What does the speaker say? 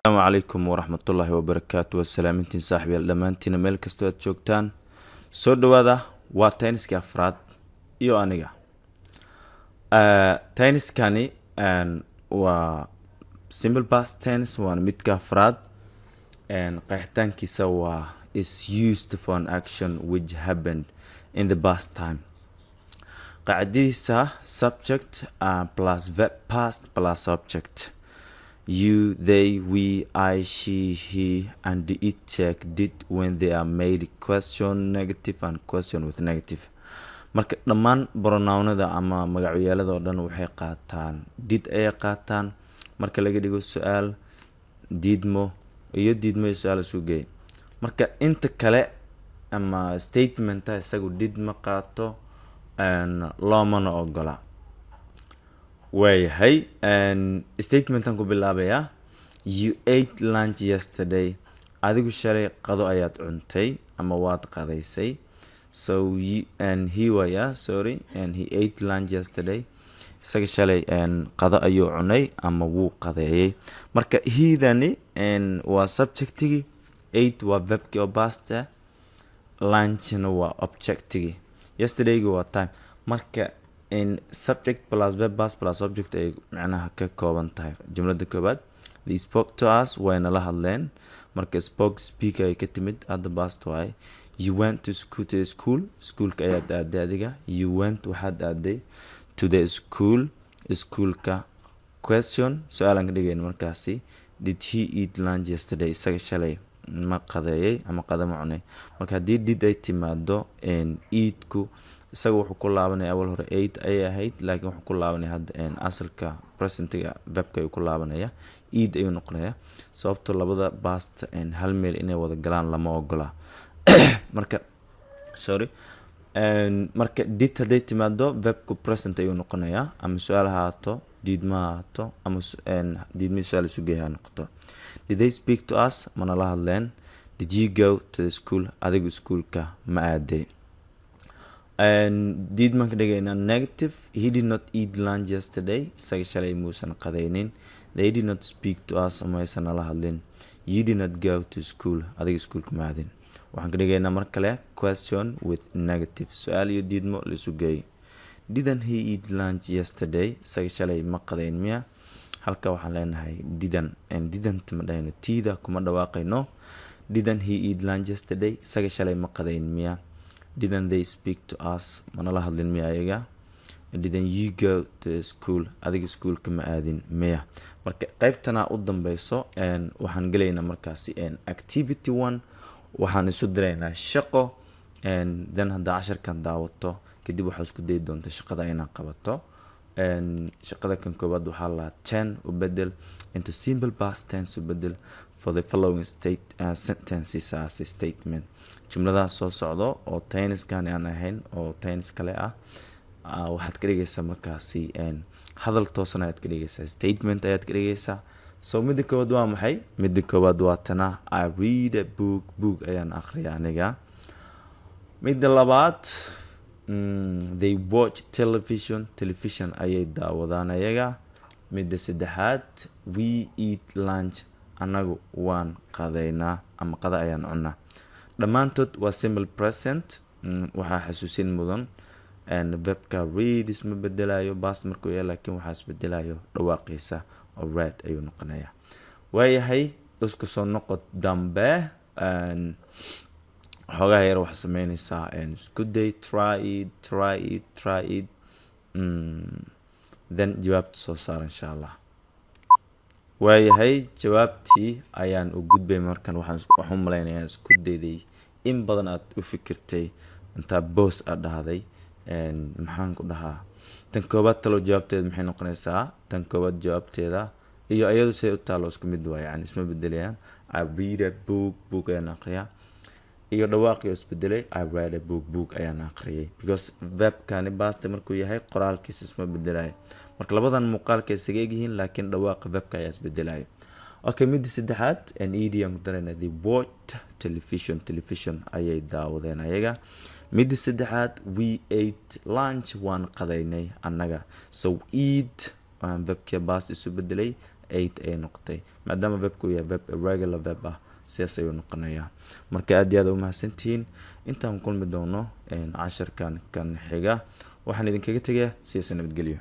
السلام عليكم ورحمة الله وبركاته. والسلامتين صاحبي لمانتين ميل كستو جوجتان سو دوادا waa tenniska afraad iyo aniga tenniskani waa simple past tense waa midka afraad qeexitaankiisa waa is used for an action which happened in the past time. qacdiisa subject plus verb past plus object. You, they, we, I, she, he, and it, take, did when they are made question negative and question with negative. marka dhammaan pronounada ama magacyaalada oo dhan waxay qaataan did ay qaataan marka laga dhigo su'aal didmo iyo didmo su'aal sugay. marka inta kale ama statement isagu did ma qaato loomana ogola. way statement ku bilaabaya. You ate lunch yesterday. adigu shalay qado ayaad cuntay ama waad qadaysay. so you, and he ate lunch yesterday. isaga shalay qado ayuu cunay ama wuu qadeeyay. marka heedani waa subjectigi, ate waa verbki oo past, lunchna waa objectigi, yesterday waa time. marka in subject plus verb past plus object ay macnaha ka kooban tahay jumlada koobaad. They spoke to us wayna la hadleen. marka spoke speak ay ka timid hadda past way. You went to school schoolka ayaad aaday adiga. You went waxaad aaday to the schoolka. question su'aalan ka dhigeen markaasi. Did he eat lunch yesterday? isaga shalay ma qadeeyay ama qadama cunay. marka hadii did ay timaado eat ku isaga wuxuu ku laabanaya awal hore 8 ay ahayd laakiin wuxuu ku laabanaya hadda asalka presentiga verbka uu ku laabanaya eat ayuu noqonaya sababtoo labada past hal meel inay wada galaan lama ogola. marka marka did haday timaado verbku present ayuu noqonaya ama su'aal haato did ma haato ama did mi su'aal sugeeyaa noqoto. Did they speak to us? mana la hadleen. Did you go to the school? adigu schoolka ma aaday. did man kadhigayna negative. He did not eat lunch yesterday. isaga shalay muusan qadaynin. They did not speak to us ama aysan la hadlin. You did not go to school. adiga schoolka ma aadin. waxaan kadhigaynaa mar kale question with negative. su'aal iyo didmo la sugay. Didn't he eat lunch yesterday? isaga shalay ma qadayn miya. halka waxaan leenahay didn't ma dhahayno tida kuma dhawaaqayno. Didn't he eat lunch yesterday? isaga shalay ma qadayn miya. Didn't they speak to us? mana la hadlin miya ayaga. Didn't you go to school? adiga schoolka ma aadin miya. marka qaybtana u dambayso waxaan galeynaa markaasi activity 1 waxaan isu direynaa shaqo then hadda 10 kan daawato kadib waxa isku day doonta shaqada inaan qabato. shaqada kan koobaad waxaa la 10 u bedel into simple past tense u bedel for the following sentences as a statement. jumlada soo socdo oo tenniskan aan ahayn oo tennis kale ah waxaad ka dhigaysaa markaasi hadal toosan ayaad ka dhigaysaa statement ayaad ka dhigaysaa. so midda koobaad waa maxay? midda koobaad waa tana I read a book ayaan akhriyaa aniga. midda labaad they watch television ayay daawadaan ayaga. midda saddexaad we eat lunch anagu waan qadaynaa ama qada ayaan cunaa. dhammaantood waa simple present. waxaa xasuusin mudan verbka read isma bedelayo past markuu yahay laakiin waxaa isbedelayo dhawaaqiisa oo read ayuu noqonayaa. waayahay isku soo noqod dambe xogaa yar waxaa sameynaysaa isku day try it then jawaabta soo saar insha allah. waayahay jawaabtii ayaan u gudbay markan waxaan malaynayaa isku dayday in badan aad u fikirtay inta boss aad dhahday maxaan ku dhahaa tan koobaad talo jawaabteeda maxay noqonaysaa. tan koobaad jawaabteeda iyo ayadu say u taalo isku mid waa yani isma bedelayaan. I read a book ayaan akhriyaa iyo dhawaaqii isbedelay I read a book ayaan akhriyay because verbkani past markuu yahay qoraalkiisa isma bedelayo. marka labadan muuqaalka isaga yihiin laakiin dhawaaqa verbka ayaa isbedelaya. okay midda saddexaad idiom dareen the watch television ayay daawadeen ayaga. midda saddexaad we ate lunch waan qadaynay annaga. so eat verbka past isu bedelay ate ay noqotay maadaama verbku yahay verb irregular verb ah sidaas ayuu noqonayaa marka aad iyo aad u mahadsantihiin intaan kulmi doono casharkan kan xiga waxaan idinkaga tegayaa sidaas nabadgelyo